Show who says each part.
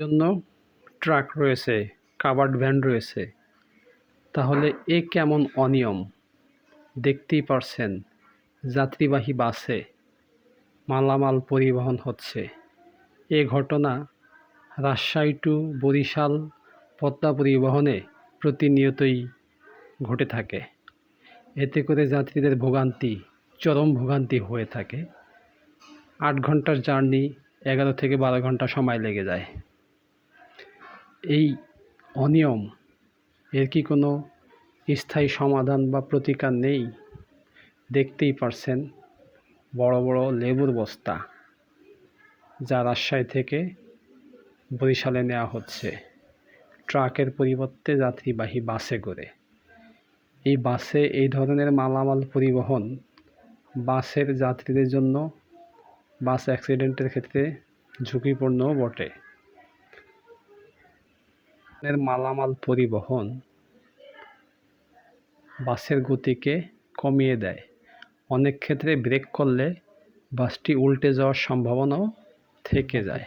Speaker 1: জন্য ট্রাক রয়েছে, covered van রয়েছে, তাহলে এ কেমন অনিয়ম? দেখতেই পারছেন যাত্রীবাহী বাসে মালামাল পরিবহন হচ্ছে। এ ঘটনা রাজশাহী টু বরিশাল পদ্মা পরিবহনে প্রতিনিয়তই ঘটে থাকে। এতে করে যাত্রীদের ভোগান্তি, চরম ভোগান্তি হয়ে থাকে। ৮ ঘন্টার জার্নি ১১ থেকে ১২ ঘন্টা সময় লেগে যায়। এই অনিয়ম, এর কি কোনো স্থায়ী সমাধান বা প্রতিকার নেই? দেখতেই পারছেন বড় বড় লেবুর বস্তা যা রাজশাহী থেকে বরিশালে নেওয়া হচ্ছে ট্রাকের পরিবর্তে যাত্রীবাহী বাসে করে। এই বাসে এই ধরনের মালামাল পরিবহন বাসের যাত্রীদের জন্য বাস অ্যাক্সিডেন্টের ক্ষেত্রে ঝুঁকিপূর্ণও বটে। মালামাল পরিবহন বাসের গতিকে কমিয়ে দেয়। অনেক ক্ষেত্রে ব্রেক করলে বাসটি উল্টে যাওয়ার সম্ভাবনাও থেকে যায়।